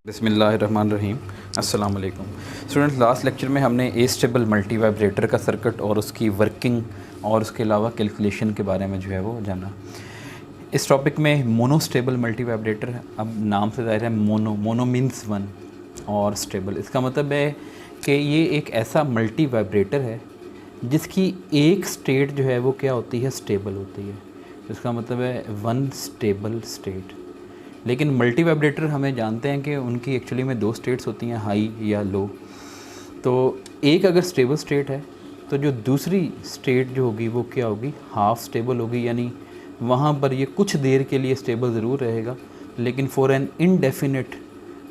बिस्मिल्लाहिर्रहमानिर्रहीम। अस्सलाम वालेकुम स्टूडेंट्स। लास्ट लेक्चर में हमने एस्टेबल मल्टी वाइब्रेटर का सर्किट और उसकी वर्किंग और उसके अलावा कैलकुलेशन के बारे में जो है वो जाना। इस टॉपिक में मोनोस्टेबल मल्टी वाइब्रेटर है। अब नाम से ज़ाहिर है मोनो मीन्स वन और स्टेबल, इसका मतलब है कि ये एक ऐसा मल्टी वाइब्रेटर है जिसकी एक स्टेट जो है वो क्या होती है, स्टेबल होती है। इसका मतलब है वन स्टेबल स्टेट। लेकिन मल्टी वाइब्रेटर हमें जानते हैं कि उनकी एक्चुअली में दो स्टेट्स होती हैं, हाई या लो। तो एक अगर स्टेबल स्टेट है तो जो दूसरी स्टेट जो होगी वो क्या होगी, हाफ स्टेबल होगी। यानी वहाँ पर ये कुछ देर के लिए स्टेबल ज़रूर रहेगा, लेकिन for an indefinite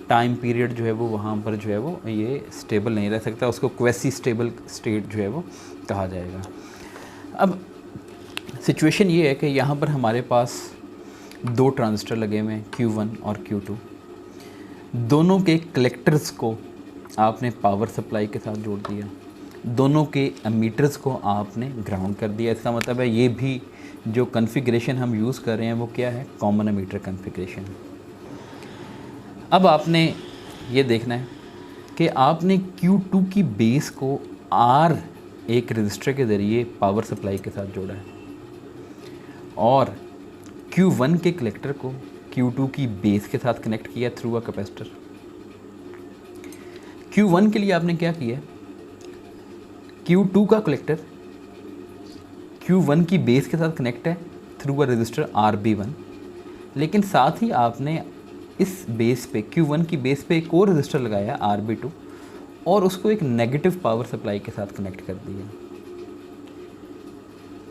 time period जो है वो वहाँ पर जो है वो ये स्टेबल नहीं रह सकता। उसको क्वेसी स्टेबल स्टेट जो है वो कहा जाएगा। अब सिचुएशन ये है कि यहाँ पर हमारे पास दो ट्रांजिस्टर लगे हुए हैं, Q1 और Q2। दोनों के कलेक्टर्स को आपने पावर सप्लाई के साथ जोड़ दिया, दोनों के एमीटर्स को आपने ग्राउंड कर दिया। इसका मतलब है ये भी जो कॉन्फ़िगरेशन हम यूज़ कर रहे हैं वो क्या है, कॉमन एमीटर कॉन्फ़िगरेशन। अब आपने ये देखना है कि आपने Q2 की बेस को R एक रजिस्टर के ज़रिए पावर सप्लाई के साथ जोड़ा है और Q1 के कलेक्टर को Q2 की बेस के साथ कनेक्ट किया थ्रू अ कैपेसिटर। Q1 के लिए आपने क्या किया, Q2 का कलेक्टर Q1 की बेस के साथ कनेक्ट है थ्रू अ रजिस्टर RB1, लेकिन साथ ही आपने इस बेस पे Q1 की बेस पे एक और रजिस्टर लगाया RB2 और उसको एक नेगेटिव पावर सप्लाई के साथ कनेक्ट कर दिया।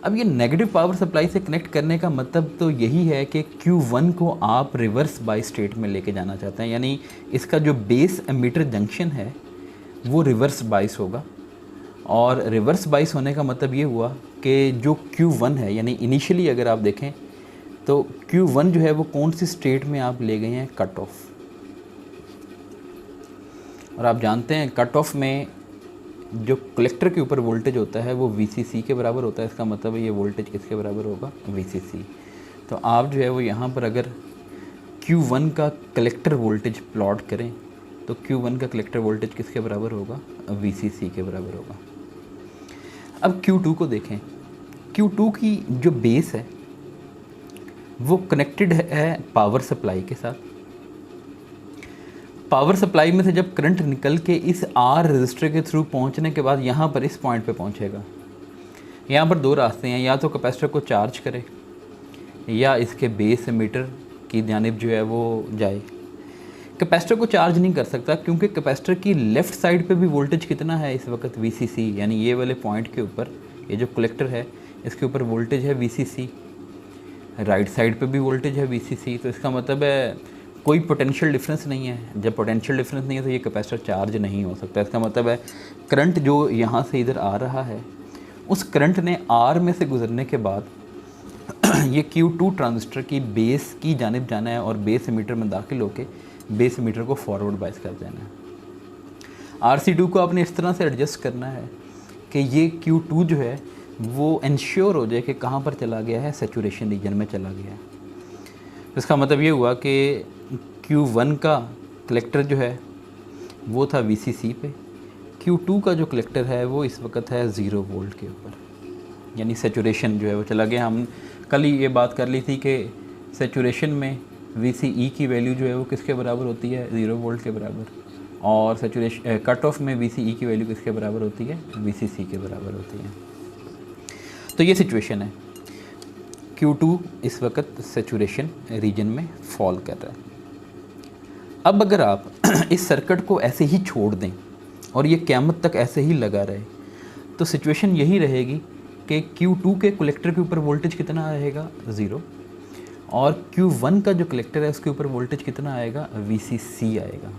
अब ये नेगेटिव पावर सप्लाई से कनेक्ट करने का मतलब तो यही है कि Q1 को आप रिवर्स बाई स्टेट में लेके जाना चाहते हैं, यानी इसका जो बेस एमीटर जंक्शन है वो रिवर्स बाइस होगा। और रिवर्स बाइस होने का मतलब ये हुआ कि जो Q1 है, यानी इनिशियली अगर आप देखें तो Q1 जो है वो कौन सी स्टेट में आप ले गए हैं, कट ऑफ। और आप जानते हैं कट ऑफ में जो कलेक्टर के ऊपर वोल्टेज होता है वो VCC के बराबर होता है। इसका मतलब है ये वोल्टेज किसके बराबर होगा, VCC। तो आप जो है वो यहाँ पर अगर Q1 का कलेक्टर वोल्टेज प्लॉट करें तो Q1 का कलेक्टर वोल्टेज किसके बराबर होगा, VCC के बराबर होगा। अब Q2 को देखें, Q2 की जो बेस है वो कनेक्टेड है पावर सप्लाई के साथ। पावर सप्लाई में से जब करंट निकल के इस R रजिस्टर के थ्रू पहुंचने के बाद यहाँ पर इस पॉइंट पे पहुंचेगा। यहाँ पर दो रास्ते हैं, या तो कैपेसिटर को चार्ज करे या इसके बेस एमीटर की जानिब जो है वो जाए। कैपेसिटर को चार्ज नहीं कर सकता क्योंकि कैपेसिटर की लेफ़्ट साइड पे भी वोल्टेज कितना है इस वक्त, VCC। यानी ये वाले पॉइंट के ऊपर ये जो कलेक्टर है इसके ऊपर वोल्टेज है VCC, राइट साइड पे भी वोल्टेज है VCC। तो इसका मतलब है कोई पोटेंशियल डिफरेंस नहीं है। जब पोटेंशियल डिफरेंस नहीं है तो ये कैपेसिटर चार्ज नहीं हो सकता। इसका मतलब है करंट जो यहाँ से इधर आ रहा है उस करंट ने R में से गुजरने के बाद ये Q2 ट्रांजिस्टर की बेस की जानिब जाना है और बेस एमीटर में दाखिल होकर बेस एमीटर को फॉरवर्ड बाइस कर देना है। RC2 को आपने इस तरह से एडजस्ट करना है कि ये Q2 जो है वो इंश्योर हो जाए कि कहाँ पर चला गया है, सेचुरेशन रीजन में चला गया है। इसका मतलब ये हुआ कि Q1 का कलेक्टर जो है वो था VCC पे, Q2 का जो कलेक्टर है वो इस वक्त है 0 वोल्ट के ऊपर, यानी सेचुरेशन जो है वो चला गया। हम कल ही ये बात कर ली थी कि सेचुरेशन में VCE की वैल्यू जो है वो किसके बराबर होती है, 0 वोल्ट के बराबर, और सेचुरेशन कट ऑफ में VCE की वैल्यू किसके बराबर होती है, VCC के बराबर होती है। तो ये सिचुएशन है, Q2 इस वक्त सेचुरेशन रीजन में फॉल कर रहा है। अब अगर आप इस सर्किट को ऐसे ही छोड़ दें और ये क़यामत तक ऐसे ही लगा रहे तो सिचुएशन यही रहेगी कि Q2 के कलेक्टर के ऊपर वोल्टेज कितना रहेगा, 0, और Q1 का जो कलेक्टर है उसके ऊपर वोल्टेज कितना आएगा, VCC आएगा।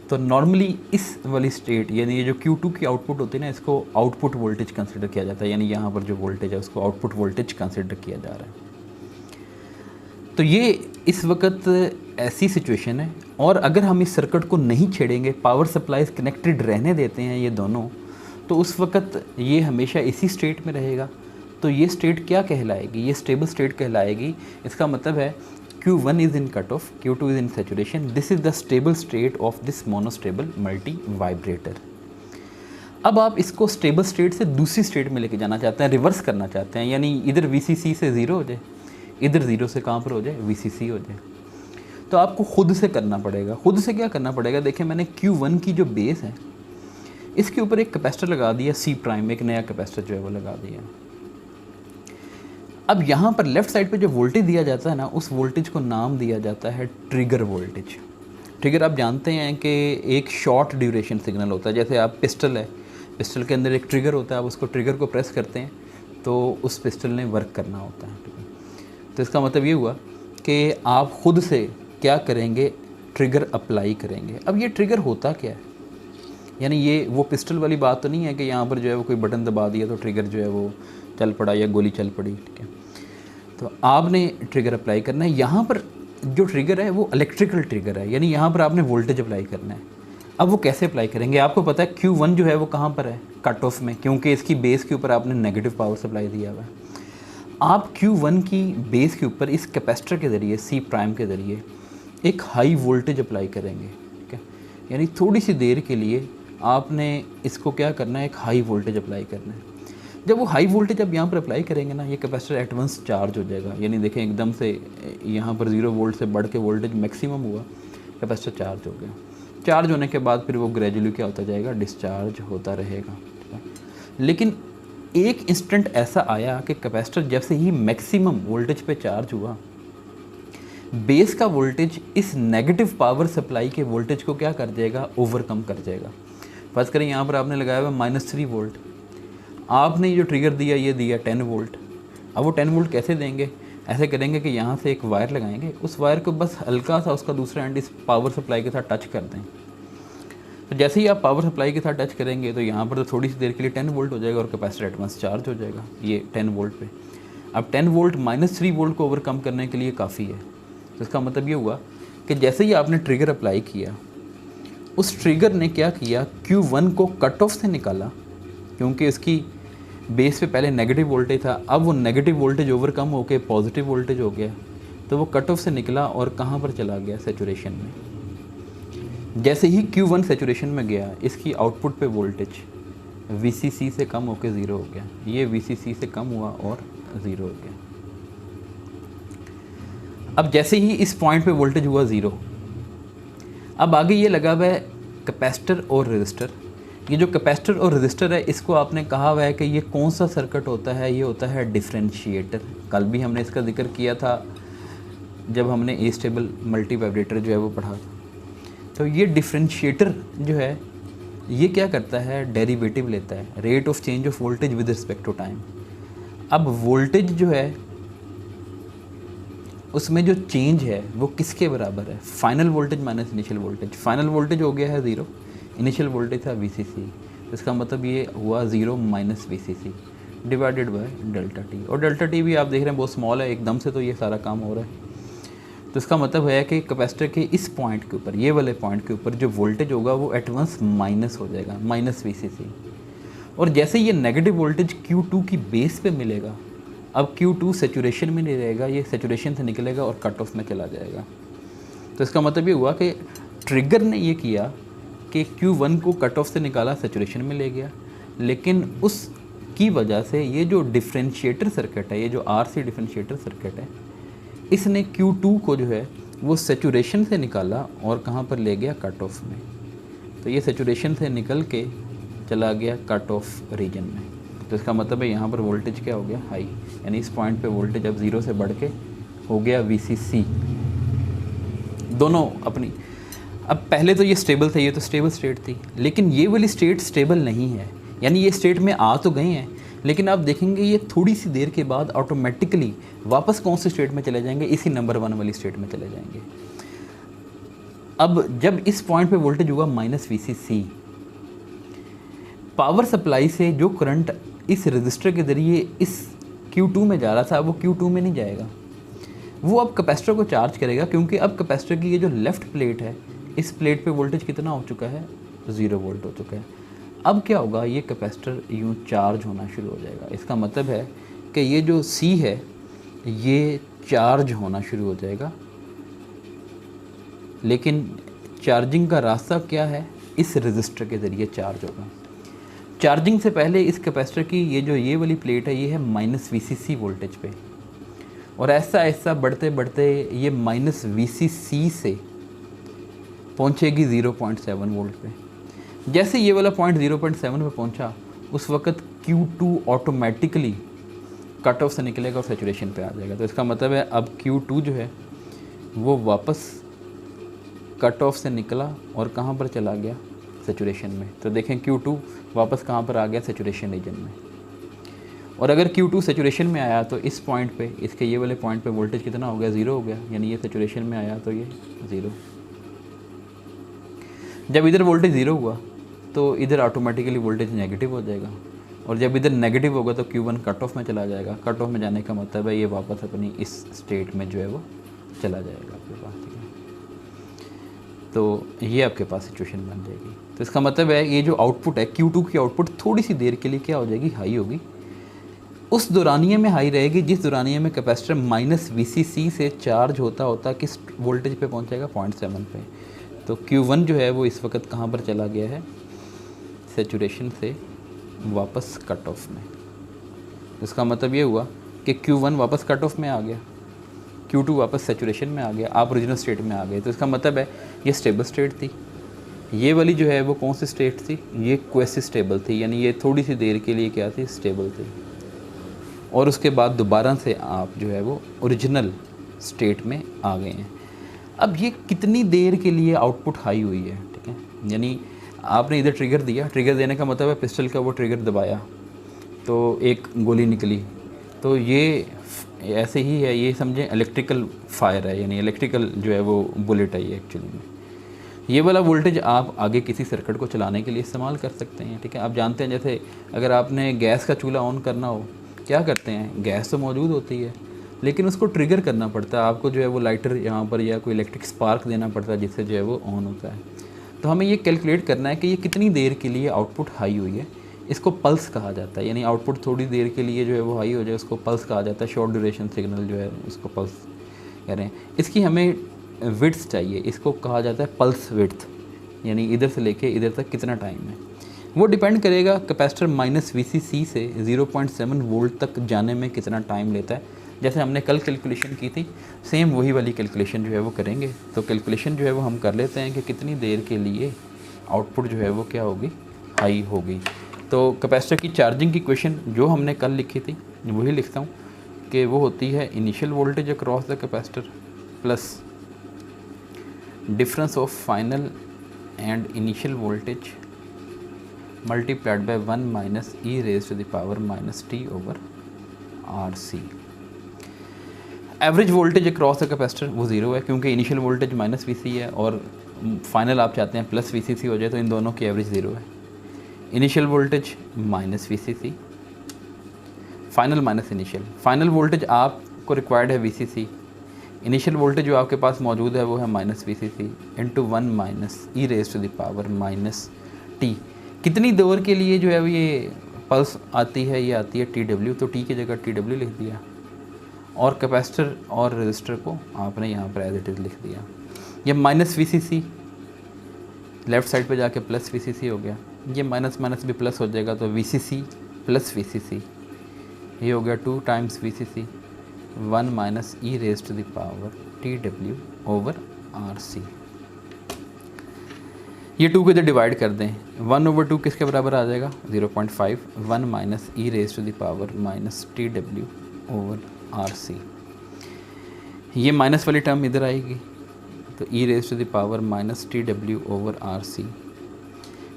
तो नॉर्मली इस वाली स्टेट, यानी ये जो Q2 की आउटपुट होती है ना, इसको आउटपुट वोल्टेज कंसिडर किया जाता है। यानी यहाँ पर जो वोल्टेज है उसको आउटपुट वोल्टेज कंसिडर किया जा रहा है। तो ये इस वक्त ऐसी सिचुएशन है। और अगर हम इस सर्किट को नहीं छेड़ेंगे, पावर सप्लाईज कनेक्टेड रहने देते हैं ये दोनों, तो उस वक्त ये हमेशा इसी स्टेट में रहेगा। तो ये स्टेट क्या कहलाएगी, ये स्टेबल स्टेट कहलाएगी। इसका मतलब है Q1 is in cutoff, Q2 is in saturation. This is the stable state of this monostable multi vibrator. अब आप इसको स्टेबल स्टेट से दूसरी स्टेट में लेके जाना चाहते हैं, रिवर्स करना चाहते हैं, यानी इधर VCC से 0 हो जाए, इधर 0 से कहाँ पर हो जाए, VCC हो जाए। तो आपको खुद से करना पड़ेगा। खुद से क्या करना पड़ेगा, देखिए मैंने Q1 की जो बेस है इसके ऊपर एक कैपेसिटर लगा दिया C', एक नया कैपेसिटर जो है वो लगा दिया। अब यहाँ पर लेफ़्ट साइड पे जो वोल्टेज दिया जाता है ना, उस वोल्टेज को नाम दिया जाता है ट्रिगर वोल्टेज। ट्रिगर आप जानते हैं कि एक शॉर्ट ड्यूरेशन सिग्नल होता है। जैसे आप पिस्टल है, पिस्टल के अंदर एक ट्रिगर होता है, आप उसको ट्रिगर को प्रेस करते हैं तो उस पिस्टल ने वर्क करना होता है। तो इसका मतलब ये हुआ कि आप खुद से क्या करेंगे, ट्रिगर अप्लाई करेंगे। अब ये ट्रिगर होता क्या है, यानी ये वो पिस्टल वाली बात तो नहीं है कि यहाँ पर जो है वो कोई बटन दबा दिया तो ट्रिगर जो है वो चल पड़ा या गोली चल पड़ी, ठीक है। तो आपने ट्रिगर अप्लाई करना है। यहाँ पर जो ट्रिगर है वो इलेक्ट्रिकल ट्रिगर है, यानी यहाँ पर आपने वोल्टेज अप्लाई करना है। अब वो कैसे अप्लाई करेंगे, आपको पता है Q1 जो है वो कहाँ पर है, कट ऑफ में, क्योंकि इसकी बेस के ऊपर आपने नेगेटिव पावर सप्लाई दिया हुआ है। आप Q1 की बेस के ऊपर इस कैपेसिटर के ज़रिए C' के ज़रिए एक हाई वोल्टेज अप्लाई करेंगे, ठीक है। यानी थोड़ी सी देर के लिए आपने इसको क्या करना है, एक हाई वोल्टेज अप्लाई करना है। जब वो हाई वोल्टेज आप यहाँ पर अप्लाई करेंगे ना, ये कैपेसिटर एट वंस चार्ज हो जाएगा। यानी देखें एकदम से यहाँ पर 0 वोल्ट से बढ़ के वोल्टेज मैक्सिमम हुआ, कैपेसिटर चार्ज हो गया। चार्ज होने के बाद फिर वो ग्रेजुअली क्या होता जाएगा, डिस्चार्ज होता रहेगा। लेकिन एक इंस्टेंट ऐसा आया कि कैपेसिटर जैसे ही मैक्सिमम वोल्टेज पे चार्ज हुआ, बेस का वोल्टेज इस नेगेटिव पावर सप्लाई के वोल्टेज को क्या कर जाएगा, ओवरकम कर जाएगा। फर्ज करें यहाँ पर आपने लगाया हुआ -3 वोल्ट, आपने जो ट्रिगर दिया ये दिया 10 वोल्ट। अब वो 10 वोल्ट कैसे देंगे, ऐसे करेंगे कि यहाँ से एक वायर लगाएंगे, उस वायर को बस हल्का सा उसका दूसरा एंड इस पावर सप्लाई के साथ टच कर दें। तो जैसे ही आप पावर सप्लाई के साथ टच करेंगे तो यहाँ पर तो थोड़ी सी देर के लिए 10 वोल्ट हो जाएगा और कैपेसिटर एडवांस चार्ज हो जाएगा ये 10 वोल्ट पे। अब 10 वोल्ट -3 वोल्ट को ओवरकम करने के लिए काफ़ी है। तो इसका मतलब ये हुआ कि जैसे ही आपने ट्रिगर अप्लाई किया, उस ट्रिगर ने क्या किया, Q1 को कट ऑफ से निकाला, क्योंकि इसकी बेस पे पहले नेगेटिव वोल्टेज था। अब वो नेगेटिव वोल्टेज ओवरकम होके पॉजिटिव वोल्टेज हो गया, तो वो कट ऑफ से निकला और कहाँ पर चला गया, सैचुरेशन में। जैसे ही Q1 सैचुरेशन में गया, इसकी आउटपुट पे वोल्टेज VCC से कम होके 0 हो गया। ये VCC से कम हुआ और 0 हो गया। अब जैसे ही इस पॉइंट पे वोल्टेज हुआ 0, अब आगे ये लगा हुआ है कैपेसिटर और रजिस्टर। ये जो कैपेसिटर और रजिस्टर है, इसको आपने कहा हुआ है कि ये कौन सा सर्किट होता है, ये होता है डिफरेंशिएटर। कल भी हमने इसका जिक्र किया था जब हमने ए स्टेबल मल्टी वाइब्रेटर जो है वो पढ़ा। तो ये डिफरेंशिएटर जो है ये क्या करता है, डेरिवेटिव लेता है, rate of change of voltage with respect to time. अब वोल्टेज जो है उसमें जो चेंज है वो किसके बराबर है, final voltage minus initial voltage. Final voltage हो गया है 0, इनिशियल वोल्टेज था VCC। इसका मतलब ये हुआ 0 minus VCC divided by delta T. और डेल्टा टी भी आप देख रहे हैं बहुत स्मॉल है, एकदम से तो ये सारा काम हो रहा है। तो इसका मतलब है कि कैपेसिटर के इस पॉइंट के ऊपर, ये वाले पॉइंट के ऊपर जो वोल्टेज होगा वो एट वंस माइनस हो जाएगा, माइनस VCC। और जैसे ये नेगेटिव वोल्टेज Q2 की बेस पे मिलेगा, अब Q2 सेचुरेशन में नहीं रहेगा, ये सेचुरेशन से निकलेगा और कट ऑफ में चला जाएगा। तो इसका मतलब ये हुआ कि ट्रिगर ने ये किया कि Q1 को कट ऑफ से निकाला, सेचुरेशन में ले गया, लेकिन उसकी वजह से ये जो डिफरेंशिएटर सर्किट है, ये जो RC डिफरेंशिएटर सर्किट है, इसने Q2 को जो है वो सेचुरेशन से निकाला और कहाँ पर ले गया, कट ऑफ में। तो ये सेचुरेशन से निकल के चला गया कट ऑफ रीजन में। तो इसका मतलब है यहाँ पर वोल्टेज क्या हो गया, हाई, यानी इस पॉइंट पे वोल्टेज अब 0 से बढ़ के हो गया VCC। दोनों अपनी, अब पहले तो ये स्टेबल था, ये तो स्टेबल स्टेट थी, लेकिन ये वाली स्टेट स्टेबल नहीं है। यानी ये स्टेट में आ तो गए हैं, लेकिन आप देखेंगे ये थोड़ी सी देर के बाद ऑटोमेटिकली वापस कौन सी स्टेट में चले जाएंगे, इसी नंबर 1 वाली स्टेट में चले जाएंगे। अब जब इस पॉइंट पे वोल्टेज हुआ माइनस VCC, पावर सप्लाई से जो करंट इस रजिस्टर के ज़रिए इस Q2 में जा रहा था वो Q2 में नहीं जाएगा, वो अब कैपेसिटर को चार्ज करेगा, क्योंकि अब कैपेसिटर की ये जो लेफ़्ट प्लेट है, इस प्लेट पे वोल्टेज कितना हो चुका है, 0 वोल्ट हो चुका है। अब क्या होगा, ये कैपेसिटर यूँ चार्ज होना शुरू हो जाएगा। इसका मतलब है कि ये जो C है ये चार्ज होना शुरू हो जाएगा लेकिन चार्जिंग का रास्ता क्या है, इस रजिस्टर के ज़रिए चार्ज होगा। चार्जिंग से पहले इस कैपेसिटर की ये वाली प्लेट है, ये है -VCC वोल्टेज पे, और ऐसा ऐसा बढ़ते बढ़ते ये -VCC से पहुंचेगी 0.7 वोल्ट पे। जैसे ये वाला पॉइंट 0.7 पे पहुंचा, उस वक्त Q2 ऑटोमेटिकली कट ऑफ से निकलेगा और सेचुरेशन पे आ जाएगा। तो इसका मतलब है अब Q2 जो है वो वापस कट ऑफ से निकला और कहाँ पर चला गया, सेचुरेशन में। तो देखें Q2 वापस कहाँ पर आ गया, सेचुरेशन रीजन में। और अगर Q2 सेचुरेशन में आया तो इस पॉइंट पे, इसके ये वाले पॉइंट पे वोल्टेज कितना हो गया, 0 हो गया, यानी ये सेचुरेशन में आया तो ये 0। जब इधर वोल्टेज 0 हुआ तो इधर ऑटोमेटिकली वोल्टेज नेगेटिव हो जाएगा, और जब इधर नेगेटिव होगा तो Q1 कट ऑफ में चला जाएगा। कट ऑफ में जाने का मतलब है ये वापस अपनी इस स्टेट में जो है वो चला जाएगा आपके पास, ठीक है। तो ये आपके पास सिचुएशन बन जाएगी। तो इसका मतलब है ये जो आउटपुट है Q2 की आउटपुट थोड़ी सी देर के लिए क्या हो जाएगी, हाई होगी। उस दौरानिये में हाई रहेगी जिस दौरानिये में कैपेसिटर -VCC से चार्ज होता होता किस वोल्टेज पे पहुंचेगा, 0.7 पे। तो Q1 जो है वो इस वक्त कहाँ पर चला गया है, सेचुरेशन से वापस कट ऑफ में। इसका मतलब ये हुआ कि Q1 वापस कट ऑफ में आ गया, Q2 वापस सेचुरेशन में आ गया, आप ओरिजिनल स्टेट में आ गए। तो इसका मतलब है ये स्टेबल स्टेट थी। ये वाली जो है वो कौन सी स्टेट थी, ये क्वेसी स्टेबल थी, यानी ये थोड़ी सी देर के लिए क्या थी, स्टेबल थी। और उसके बाद दोबारा से आप जो है वो ओरिजिनल स्टेट में आ गए हैं। अब ये कितनी देर के लिए आउटपुट हाई हुई है, ठीक है। यानी आपने इधर ट्रिगर दिया, ट्रिगर देने का मतलब है पिस्टल का वो ट्रिगर दबाया तो एक गोली निकली। तो ये ऐसे ही है, ये समझें इलेक्ट्रिकल फायर है, यानी इलेक्ट्रिकल जो है वो बुलेट है ये एक्चुअली में। ये वाला वोल्टेज आप आगे किसी सर्किट को चलाने के लिए इस्तेमाल कर सकते हैं, ठीक है। आप जानते हैं जैसे अगर आपने गैस का चूल्हा ऑन करना हो, क्या करते हैं, गैस तो मौजूद होती है लेकिन उसको ट्रिगर करना पड़ता है, आपको जो है वो लाइटर यहाँ पर या कोई इलेक्ट्रिक स्पार्क देना पड़ता है जिससे जो है वो ऑन होता है। तो हमें ये कैलकुलेट करना है कि ये कितनी देर के लिए आउटपुट हाई हुई है। इसको पल्स कहा जाता है, यानी आउटपुट थोड़ी देर के लिए जो है वो हाई हो जाए उसको पल्स कहा जाता है। शॉर्ट ड्यूरेशन सिग्नल जो है उसको पल्स कह रहे हैं। इसकी हमें विड्थ चाहिए, इसको कहा जाता है पल्स विड्थ, यानी इधर से लेके इधर तक कितना टाइम है। वो डिपेंड करेगा कैपेसिटर -VCC से 0.7 वोल्ट तक जाने में कितना टाइम लेता है। जैसे हमने कल कैलकुलेशन की थी, सेम वही वाली कैलकुलेशन जो है वो करेंगे। तो कैलकुलेशन जो है वो हम कर लेते हैं कि कितनी देर के लिए आउटपुट जो है वो क्या होगी, हाई होगी। तो कैपेसिटर की चार्जिंग की इक्वेशन जो हमने कल लिखी थी वही लिखता हूँ कि वो होती है initial voltage across the capacitor plus difference of final and initial voltage multiplied by 1 - e raised to the power -t over RC। Average voltage across the capacitor वो 0 है क्योंकि इनिशियल वोल्टेज -VC है और फाइनल आप चाहते हैं +VCC हो जाए, तो इन दोनों की एवरेज 0 है। Initial voltage -VCC, final minus initial. Final voltage आपको रिक्वायर्ड है VCC, इनिशियल वोल्टेज जो आपके पास मौजूद है वो है -VCC into 1 - e raised to the power -t। कितनी देर के लिए जो है ये पल्स आती है, ये आती है TW, तो T की जगह TW लिख दिया और कैपेसिटर और रजिस्टर को आपने यहाँ पर एज इट इज़ लिख दिया। ये -VCC लेफ़्ट साइड पे जाके +VCC हो गया, ये माइनस माइनस भी प्लस हो जाएगा तो VCC + VCC, ये हो गया 2 times VCC 1 - e raised to the power TW over RC। ये 2 को इधर डिवाइड कर दें, 1/2 किसके बराबर आ जाएगा, 0.5, 1 - e raised to the power -TW over RC। ये माइनस वाली टर्म इधर आएगी तो e raised to the power -TW over RC।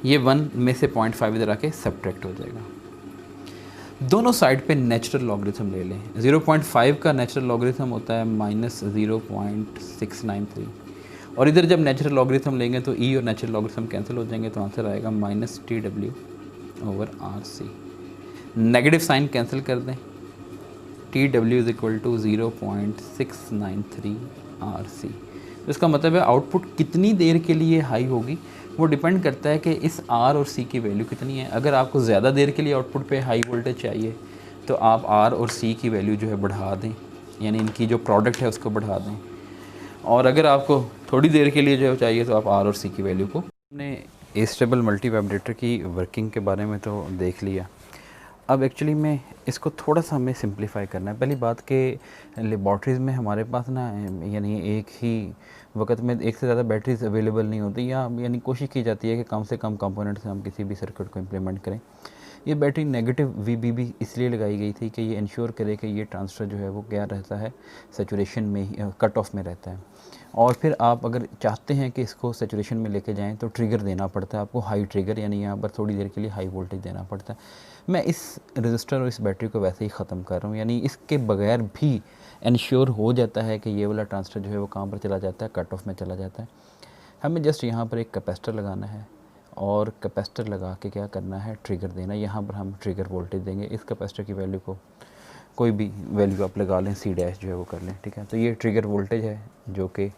ये 1 में से 0.5 इधर आके सब्ट्रैक्ट हो जाएगा। दोनों साइड पे नेचुरल लॉगरिथम ले लें। 0.5 का नेचुरल लॉगरिथम होता है -0.693 और इधर जब नेचुरल लॉगरिथम लेंगे तो ई और नेचुरल लॉगरिथम कैंसिल हो जाएंगे, तो आंसर आएगा -TW over RC। Negative sign cancel कर दें, TW = 0.693 RC। तो इसका मतलब है आउटपुट कितनी देर के लिए हाई होगी वो डिपेंड करता है कि इस R और C की वैल्यू कितनी है। अगर आपको ज़्यादा देर के लिए आउटपुट पे हाई वोल्टेज चाहिए तो आप R और C की वैल्यू जो है बढ़ा दें, यानी इनकी जो प्रोडक्ट है उसको बढ़ा दें। और अगर आपको थोड़ी देर के लिए जो चाहिए तो आप आर और सी की वैल्यू को, हमने एस्टेबल मल्टी वाइब्रेटर की वर्किंग के बारे में तो देख लिया। अब एक्चुअली में इसको थोड़ा सा हमें सिंप्लीफाई करना है। पहली बात कि लेबॉर्ट्रीज़ में हमारे पास ना यानी एक ही वक्त में एक से ज़्यादा बैटरीज अवेलेबल नहीं होती, या यानी कोशिश की जाती है कि कम से कम कंपोनेंट से हम किसी भी सर्किट को इम्प्लीमेंट करें। ये बैटरी नेगेटिव VBB इसलिए लगाई गई थी कि ये इंश्योर करे कि ये ट्रांसफ़र जो है वो क्या रहता है, सेचुरेशन में ही, कट ऑफ में रहता है। और फिर आप अगर चाहते हैं कि इसको सेचुरेशन में लेके जाएं तो ट्रिगर देना पड़ता है आपको, हाई ट्रिगर, यानी यहाँ पर थोड़ी देर के लिए हाई वोल्टेज देना पड़ता है। मैं इस रजिस्टर और इस बैटरी को वैसे ही ख़त्म कर रहा हूँ, यानी इसके बगैर भी इंश्योर हो जाता है कि ये वाला ट्रांसफ़र जो है वो कहाँ पर चला जाता है, कट ऑफ में चला जाता है। हमें जस्ट यहाँ पर एक कैपेसिटर लगाना है और कैपेसिटर लगा के क्या करना है, ट्रिगर देना। यहाँ पर हम ट्रिगर वोल्टेज देंगे। इस कैपेसिटर की वैल्यू को कोई भी वैल्यू आप लगा लें, C डैश जो है वो कर लें, ठीक है। तो ये ट्रिगर वोल्टेज है जो कि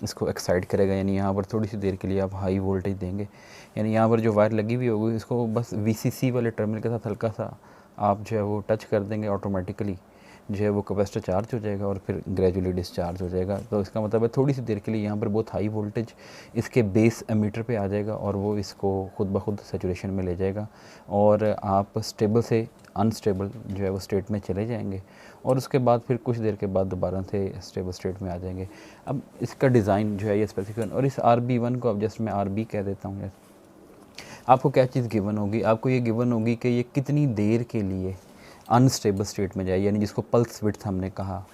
इसको एक्साइट करेगा, यानी यहाँ पर थोड़ी सी देर के लिए आप हाई वोल्टेज देंगे, यानी यहाँ पर जो वायर लगी हुई होगी इसको बस VCC वाले टर्मिनल के साथ हल्का सा आप जो है वो टच कर देंगे, ऑटोमेटिकली जो है वो कैपेसिटर चार्ज हो जाएगा और फिर ग्रेजुअली डिस्चार्ज हो जाएगा। तो इसका मतलब है थोड़ी सी देर के लिए यहाँ पर बहुत हाई वोल्टेज इसके बेस एमीटर पे आ जाएगा और वो इसको खुद ब खुद सेचुरेशन में ले जाएगा और आप स्टेबल से अनस्टेबल जो है वो स्टेट में चले जाएंगे और उसके बाद फिर कुछ देर के बाद दोबारा से स्टेबल स्टेट में आ जाएंगे। अब इसका डिज़ाइन जो है ये स्पेसिफिक, और इस RB1 को अब जस्ट मैं RB कह देता हूँ। आपको क्या चीज़ गिवन होगी, आपको ये गिवन होगी कि ये कितनी देर के लिए अनस्टेबल स्टेट में जाए, यानी जिसको पल्स विड्थ हमने कहा।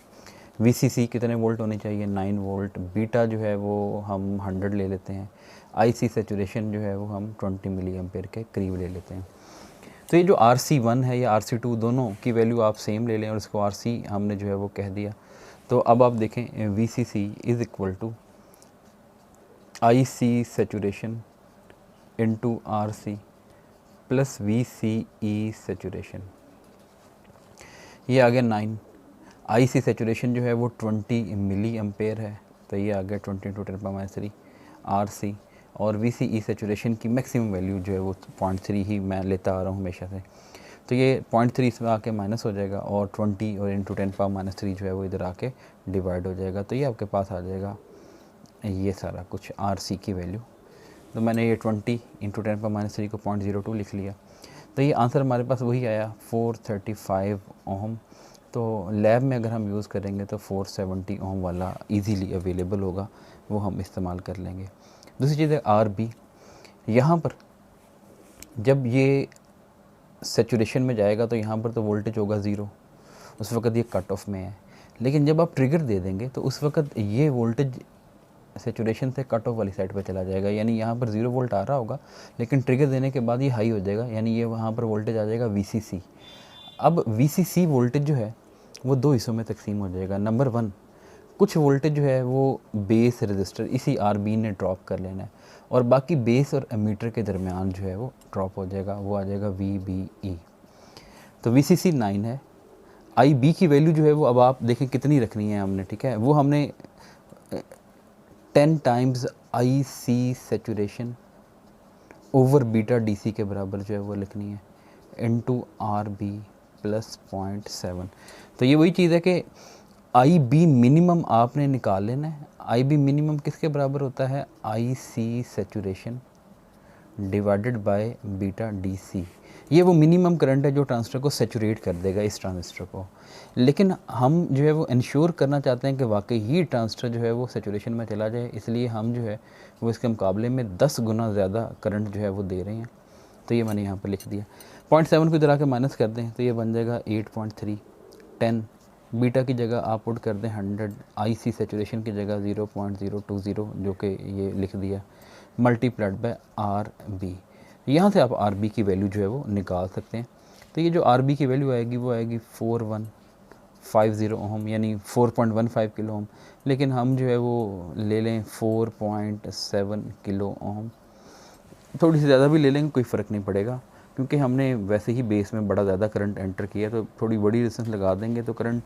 VCC कितने वोल्ट होने चाहिए, 9 वोल्ट। बीटा जो है वो हम 100 ले लेते हैं। IC सेचुरेशन जो है वो हम 20 मिली एम्पेयर के करीब ले लेते हैं। तो ये जो RC1 है या RC2 दोनों की वैल्यू आप सेम ले लें और इसको RC हमने जो है वो कह दिया। तो अब आप देखें VCC is equal to IC saturation into RC plus VCE saturation, ये आ गया 9। IC सेचुरेशन जो है वो 20 मिली एम्पेयर है, तो ये आ गया 20 × 10⁻³ RC, और VCE सेचुरेशन की मैक्सिमम वैल्यू जो है वो 0.3 ही मैं लेता आ रहा हूँ हमेशा से, तो ये 0.3 इसमें आके माइनस हो जाएगा और 20 और इंटू 10⁻³ जो है वो इधर आके डिवाइड हो जाएगा। तो ये आपके पास आ जाएगा ये सारा कुछ RC की वैल्यू। तो मैंने ये 20 इंटू 10⁻³ को 0.02 लिख लिया, तो ये आंसर हमारे पास वही आया 435 ओम। तो लैब में अगर हम यूज़ करेंगे तो 470 ओम वाला इजीली अवेलेबल होगा, वो हम इस्तेमाल कर लेंगे। दूसरी चीज़ है RB, यहाँ पर जब ये सेचुरेशन में जाएगा तो यहाँ पर तो वोल्टेज होगा 0, उस वक़्त ये कट ऑफ में है। लेकिन जब आप ट्रिगर दे देंगे तो उस वक़्त ये वोल्टेज सेचुरेशन से कट ऑफ वाली साइड पर चला जाएगा, यानी यहाँ पर 0 वोल्ट आ रहा होगा लेकिन ट्रिगर देने के बाद ये हाई हो जाएगा, यानी ये वहाँ पर वोल्टेज आ जाएगा VCC। अब VCC वोल्टेज जो है वो 2 हिस्सों में तकसीम हो जाएगा। नंबर 1, कुछ वोल्टेज जो है वो बेस रजिस्टर इसी RB ने ड्रॉप कर लेना है और बाकी बेस और एमीटर के दरमियान जो है वो ड्रॉप हो जाएगा, वो आ जाएगा VBE। तो VCC 9 है। IB की वैल्यू जो है वो अब आप देखें कितनी रखनी है हमने, ठीक है, वो हमने 10 times IC saturation over beta DC के बराबर जो है वो लिखनी है इनटू RB प्लस 0.7। तो ये वही चीज़ है कि IB मिनिमम आपने निकाल लेना है। IB मिनिमम किसके बराबर होता है, IC saturation divided by beta DC। ये वो मिनिमम करंट है जो ट्रांजिस्टर को सेचुरेट कर देगा, इस ट्रांजिस्टर को। लेकिन हम जो है वो इंश्योर करना चाहते हैं कि वाकई ही ट्रांजिस्टर जो है वो सेचुरेशन में चला जाए, इसलिए हम जो है वो इसके मुकाबले में 10 गुना ज़्यादा करंट जो है वो दे रहे हैं। तो ये मैंने यहाँ पर लिख दिया। 0.7 को इधर आके माइनस कर दें तो ये बन जाएगा 8.3। 10 बीटा की जगह आप पुट कर दें 100, IC सेचुरेशन की जगह 0.020 जो कि ये लिख दिया, मल्टीप्लाइड बाय RB। यहाँ से आप RB की वैल्यू जो है वो निकाल सकते हैं। तो ये जो RB की वैल्यू आएगी वो आएगी 4150 ओम, यानी 4.15 किलो ओम। लेकिन हम जो है वो ले लें 4.7 किलो ओम, थोड़ी सी ज़्यादा भी ले लेंगे कोई फ़र्क नहीं पड़ेगा, क्योंकि हमने वैसे ही बेस में बड़ा ज़्यादा करंट एंटर किया, तो थोड़ी बड़ी रेजिस्टेंस लगा देंगे तो करंट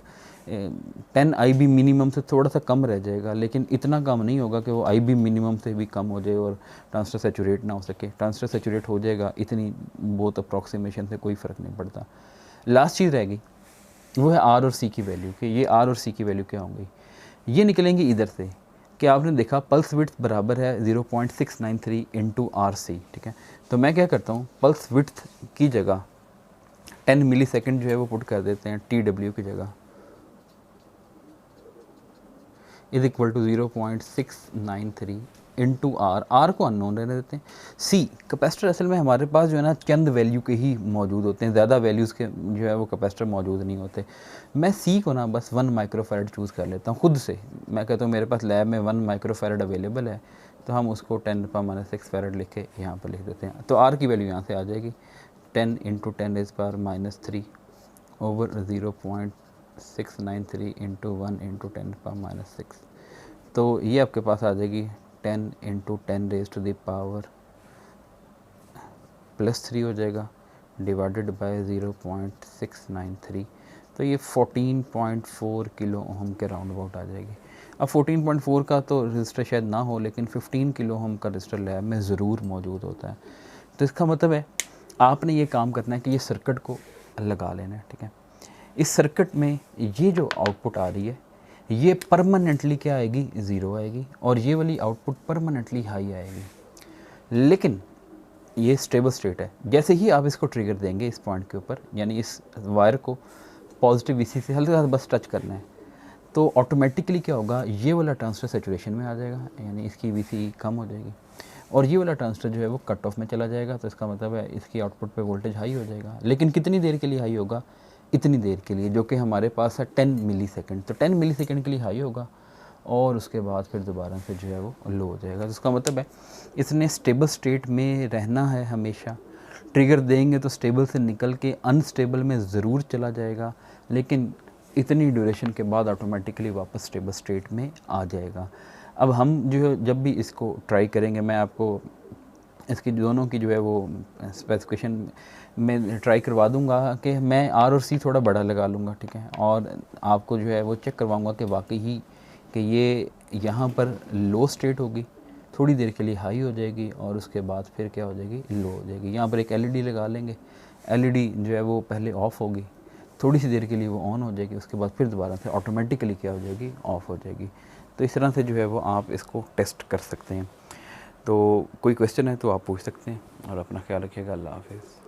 10 IB मिनिमम से थोड़ा सा कम रह जाएगा, लेकिन इतना कम नहीं होगा कि वो IB मिनिमम से भी कम हो जाए और ट्रांजिस्टर सेचुरेट ना हो सके। ट्रांजिस्टर सेचुरेट हो जाएगा, इतनी बहुत अप्रॉक्सीमेशन से कोई फ़र्क नहीं पड़ता। लास्ट चीज़ रहेगी वो है R और C की वैल्यू, कि ये R और C की वैल्यू क्या होंगी। ये निकलेंगी इधर से, कि आपने देखा पल्स विड्थ बराबर है 0.693 इंटू RC, ठीक है। तो मैं क्या करता हूँ, पल्स विड्थ की जगह 10 मिली सेकेंड जो है वो पुट कर देते हैं TW की जगह, is equal to 0.693 into R को अननोन रहने देते हैं। सी कैपेसिटर असल में हमारे पास जो है ना चंद वैल्यू के ही मौजूद होते हैं, ज़्यादा वैल्यूज़ के जो है वो कैपेसिटर मौजूद नहीं होते। मैं सी को ना बस 1 माइक्रोफैरड चूज़ कर लेता हूँ खुद से। मैं कहता हूँ मेरे पास लैब में 1 माइक्रोफैरड अवेलेबल है, तो हम उसको 10⁻⁻6 फैरड लिख के यहाँ पर लिख देते हैं। तो आर की वैल्यू यहाँ से आ जाएगी 10 इंटू 10⁻³ ओवर 0.693 इंटू 1 इंटू 10⁻⁻6। तो ये आपके पास आ जाएगी 10 इंटू 10⁻⁻3 हो जाएगा डिवाइडेड बाय 0.693। तो ये 14.4 किलो ओम के राउंड अबाउट आ जाएगी। अब 14.4 का तो रजिस्टर शायद ना हो, लेकिन 15 किलो ओम का रजिस्टर लैब में ज़रूर मौजूद होता है। तो इसका मतलब है आपने ये काम करना है कि ये सर्किट को लगा लेना है, ठीक है। इस सर्किट में ये जो आउटपुट आ रही है ये परमानेंटली क्या आएगी, 0 आएगी, और ये वाली आउटपुट परमानेंटली हाई आएगी। लेकिन ये स्टेबल स्टेट है। जैसे ही आप इसको ट्रिगर देंगे इस पॉइंट के ऊपर, यानी इस वायर को पॉजिटिव VC से हल्का सा बस टच करना है, तो ऑटोमेटिकली क्या होगा, ये वाला ट्रांजिस्टर सैचुरेशन में आ जाएगा, यानी इसकी VC कम हो जाएगी, और ये वाला ट्रांजिस्टर जो है वो कट ऑफ में चला जाएगा। तो इसका मतलब है इसकी आउटपुट पे वोल्टेज हाई हो जाएगा। लेकिन कितनी देर के लिए हाई होगा, इतनी देर के लिए, जो कि हमारे पास है 10 मिली सेकेंड। तो 10 मिली सेकेंड के लिए हाई होगा और उसके बाद फिर दोबारा से जो है वो लो हो जाएगा। तो इसका मतलब है इसने स्टेबल स्टेट में रहना है हमेशा। ट्रिगर देंगे तो स्टेबल से निकल के अनस्टेबल में ज़रूर चला जाएगा, लेकिन इतनी ड्यूरेशन के बाद ऑटोमेटिकली वापस स्टेबल स्टेट में आ जाएगा। अब हम जो है जब भी इसको ट्राई करेंगे, मैं आपको इसकी दोनों की जो है वो स्पेसिफिकेशन में ट्राई करवा दूंगा कि मैं R और C थोड़ा बड़ा लगा लूँगा, ठीक है, और आपको जो है वो चेक करवाऊँगा कि वाकई ही कि ये यहाँ पर लो स्टेट होगी, थोड़ी देर के लिए हाई हो जाएगी और उसके बाद फिर क्या हो जाएगी, लो हो जाएगी। यहाँ पर एक LED लगा लेंगे, LED जो है वो पहले ऑफ़ होगी, थोड़ी सी देर के लिए वो ऑन हो जाएगी, उसके बाद फिर दोबारा से ऑटोमेटिकली क्या हो जाएगी, ऑफ़ हो जाएगी। तो इस तरह से जो है वो आप इसको टेस्ट कर सकते हैं। तो कोई क्वेश्चन है तो आप पूछ सकते हैं, और अपना ख्याल रखिएगा। अल्लाह हाफ़िज़।